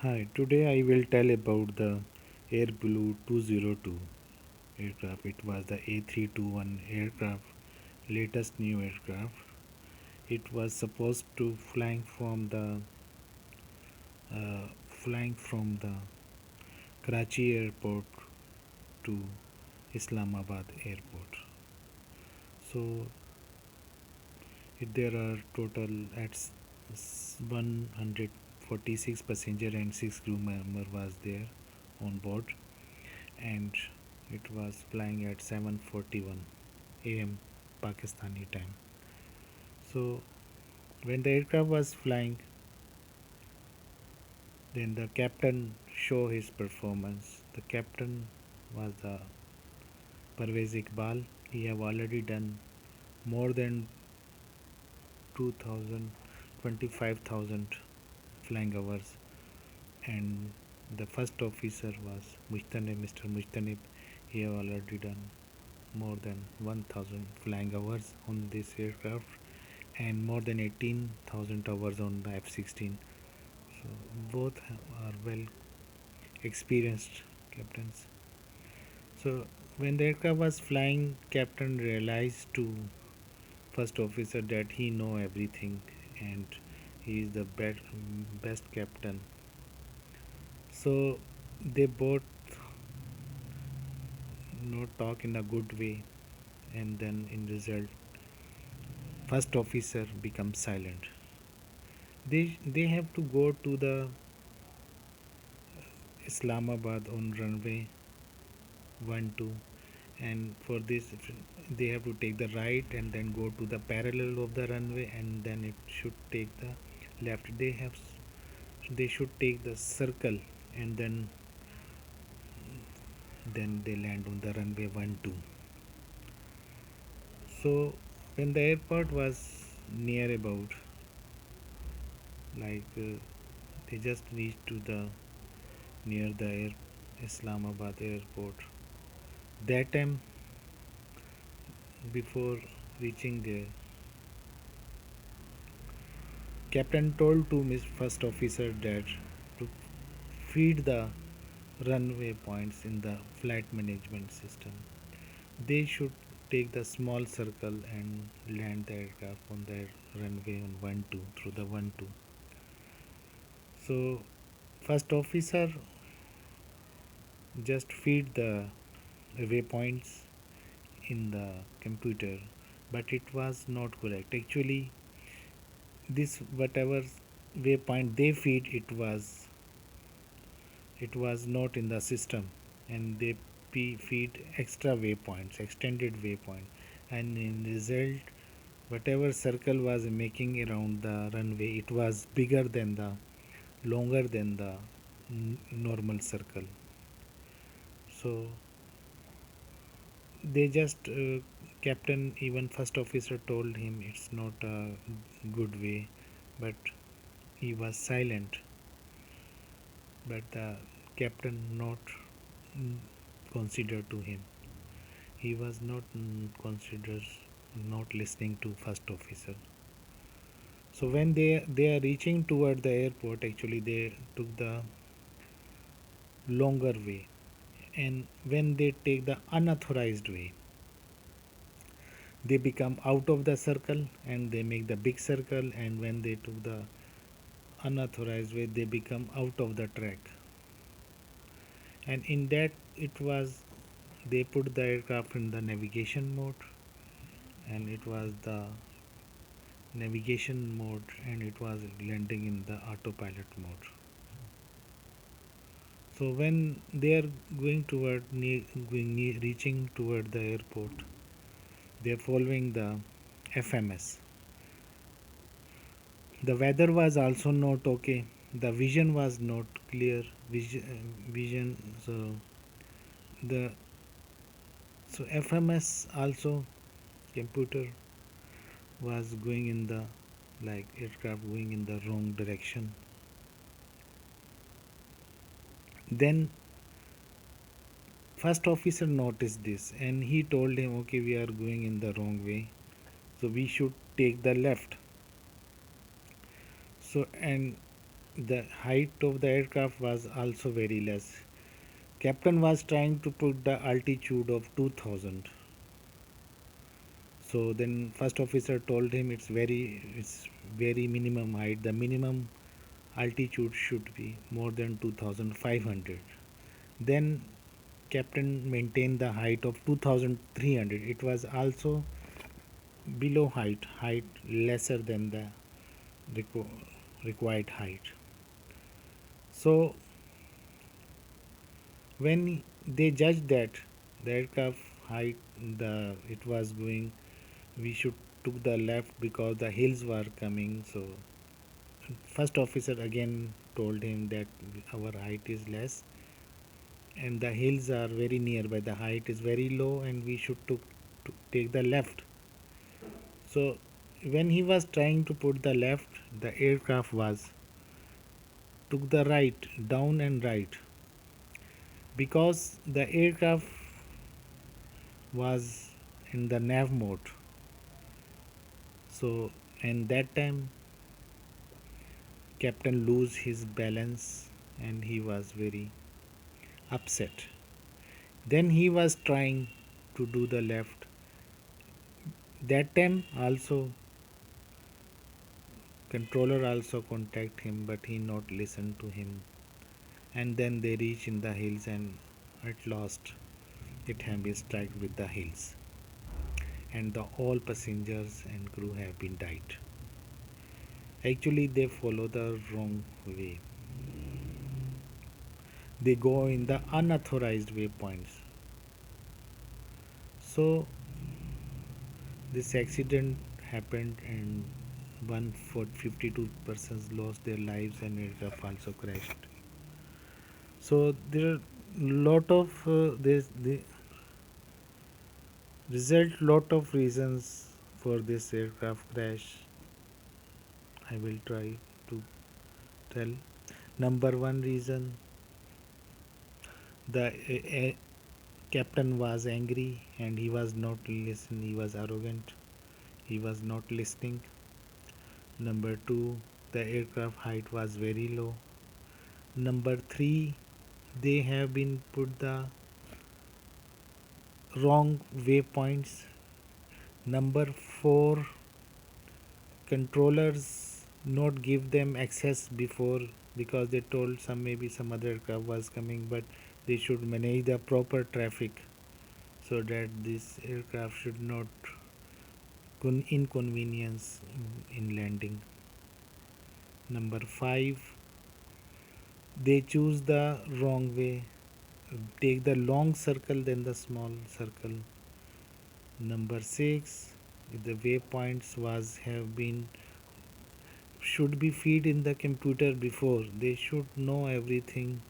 Hi, today I will tell about the Air Blue 202 aircraft. It was the A321 aircraft, latest new aircraft. It was supposed to flying from the Karachi airport to Islamabad airport. So there are total at 146 passenger and 6 crew member was there on board, and it was flying at 7:41 a.m. Pakistani time. So when the aircraft was flying, then the captain show his performance. The captain was the Parvez Iqbal. He have already done more than 2,000, 25,000 flying hours, and the first officer was Mujtanib, Mr. Mujtanib. He have already done more than 1,000 flying hours on this aircraft and more than 18,000 hours on the F-16. So both are well experienced captains. So when the aircraft was flying, captain realized to first officer that he know everything and he is the best captain. So they both talk in a good way, and then in result, first officer becomes silent. They have to go to the Islamabad on runway 12, and for this they have to take the right and then go to the parallel of the runway, and then it should take the left. They should take the circle, and then they land on the runway 12. So when the airport was near about, like they just reached to the near the Islamabad airport. That time, before reaching there, captain told to Miss First Officer that to feed the runway points in the flight management system. They should take the small circle and land the aircraft on the runway on 12 through the 12. So first officer just feed the waypoints in the computer, but it was not correct. Actually, this whatever waypoint they feed, it was not in the system, and they feed extra waypoints, extended waypoint, and in result, whatever circle was making around the runway, it was bigger than the longer than the normal circle. So they just captain, even first officer told him it's not a good way, but he was silent. But the captain not consider to him. He was not considers not listening to first officer. So when they are reaching toward the airport, actually they took the longer way, and when they take the unauthorized way, they become out of the circle and they make the big circle, and when they took the unauthorized way, they become out of the track. And in that, it was they put the aircraft in the navigation mode, and it was the navigation mode, and it was landing in the autopilot mode. So when they are reaching toward the airport, they are following the FMS. The weather was also not okay. The vision was not clear. Vision. The so FMS also, computer was going in the, like, aircraft going in the wrong direction. Then first officer noticed this, and he told him, okay, we are going in the wrong way, so we should take the left. So, and the height of the aircraft was also very less. Captain was trying to put the altitude of 2000. So then first officer told him it's very minimum height. The minimum altitude should be more than 2500. Then captain maintained the height of 2300. It was also below height lesser than the required height. So when they judged that the aircraft height, the it was going, we should took the left because the hills were coming. So first officer again told him that our height is less and the hills are very nearby, the height is very low and we should to take the left. So when he was trying to put the left, the aircraft was took the right, down and right, because the aircraft was in the nav mode. So and that time captain lose his balance and he was very upset. Then he was trying to do the left. That time also controller also contact him, but he not listen to him. And then they reach in the hills and at last it have been struck with the hills. And the all passengers and crew have been died. Actually they follow the wrong way. They go in the unauthorized waypoints. So this accident happened and 152 persons lost their lives and aircraft also crashed. So there are lot of this the result lot of reasons for this aircraft crash. I will try to tell. Number one reason, the captain was angry and he was not listening. He was arrogant. He was not listening. Number two, the aircraft height was very low. Number three, they have been put the wrong waypoints. Number four, controllers not give them access before because they told some other aircraft was coming, but they should manage the proper traffic so that this aircraft should not inconvenience in landing. Number five, they choose the wrong way, take the long circle than the small circle. Number six, the waypoints was have been should be feed in the computer before. They should know everything.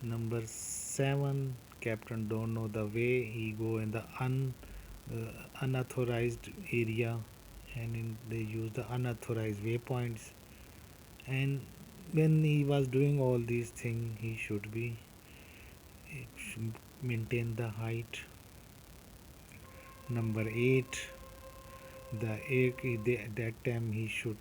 Number seven, captain don't know the way. He go in the unauthorized area, and they use the unauthorized waypoints. And when he was doing all these things, he should be should maintain the height. Number eight, the air at that time he should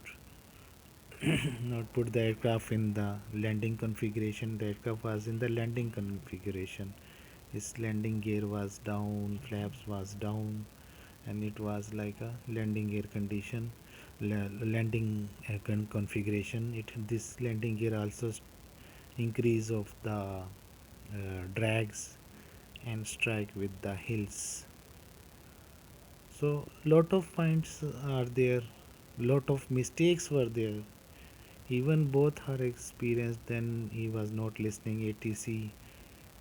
not put the aircraft in the landing configuration. The aircraft was in the landing configuration. Its landing gear was down, flaps was down, and it was like a landing gear condition, landing configuration. It this landing gear also increase of the drags and strike with the hills. So lot of points are there, lot of mistakes were there. Even both are experienced, then he was not listening ATC,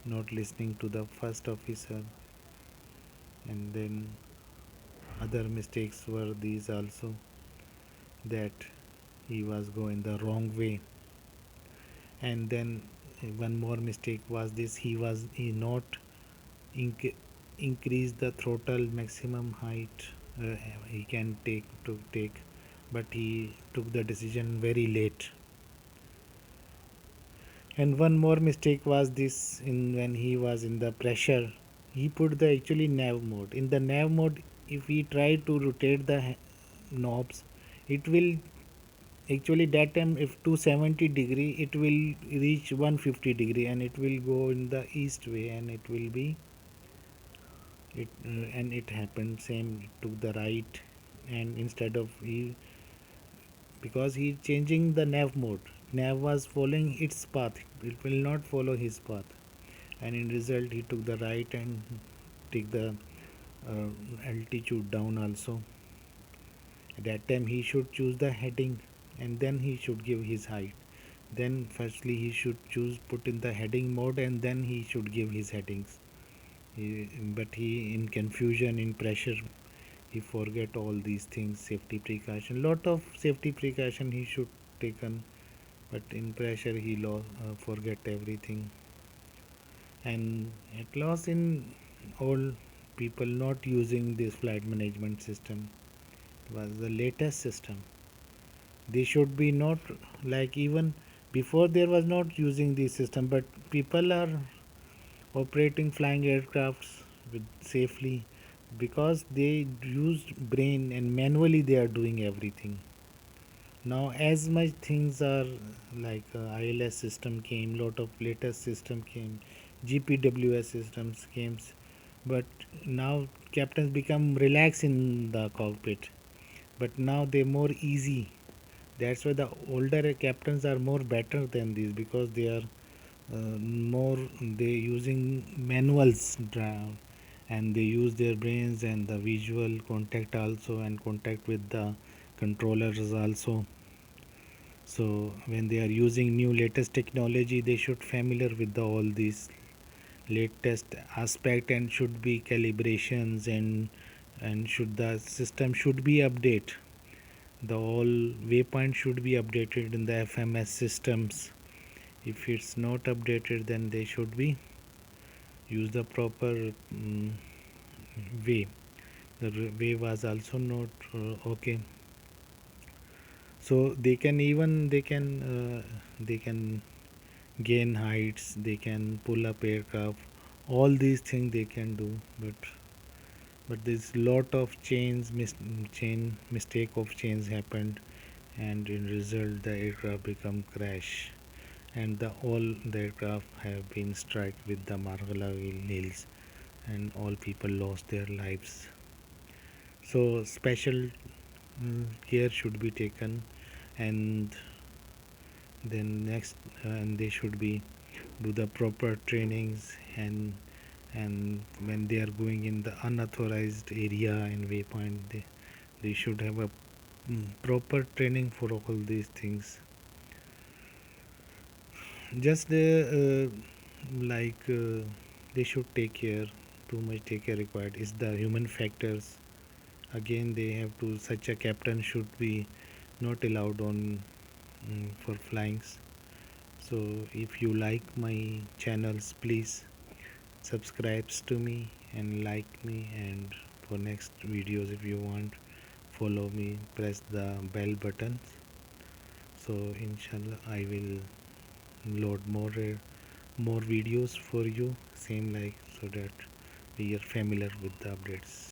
not listening to the first officer, and then other mistakes were these also, that he was going the wrong way. And then one more mistake was this, he not inc- increase the throttle maximum height he can take, but he took the decision very late. And one more mistake was this, in when he was in the pressure, he put the actually nav mode. In the nav mode, if we try to rotate the knobs, it will Actually that time if 270 degree it will reach 150 degree and it will go in the east way and it will be it and it happened same took the right and instead of he because he changing the nav mode, nav was following its path, it will not follow his path, and in result he took the right and take the uh, altitude down also. At that time he should choose the heading and then he should give his height. Then firstly he should choose put in the heading mode and then he should give his headings. But he in confusion in pressure he forget all these things, safety precaution, lot of safety precaution he should taken, but in pressure he forget everything. And at last in all people not using this flight management system was the latest system. They should be not like even before there was not using this system, but people are operating flying aircrafts with safely because they used brain and manually they are doing everything. Now as much things are like ILS system came, lot of latest system came, GPWS systems came, but now captains become relaxed in the cockpit, but now they more easy. That's why the older captains are more better than these because they are more they using manuals and they use their brains and the visual contact also and contact with the controllers also. So when they are using new latest technology they should familiar with all these latest aspect and should be calibrations and should the system should be update, the all waypoint should be updated in the FMS systems. If it's not updated then they should be use the proper way. The way was also not okay. So they can gain heights, they can pull up aircraft, all these things they can do, but there's lot of chain mistake of chains happened, and in result the aircraft become crash, and the all the aircraft have been struck with the Margala hills, and all people lost their lives. So special care should be taken, and then next and they should be do the proper trainings, and when they are going in the unauthorized area and waypoint they should have a proper training for all these things. Just like they should take care, too much take care required is the human factors. Again they have to such a captain should be not allowed on for flyings. So if you like my channels please subscribes to me and like me, and for next videos if you want follow me, press the bell button, so inshallah I will load more videos for you same like, so that we are familiar with the updates.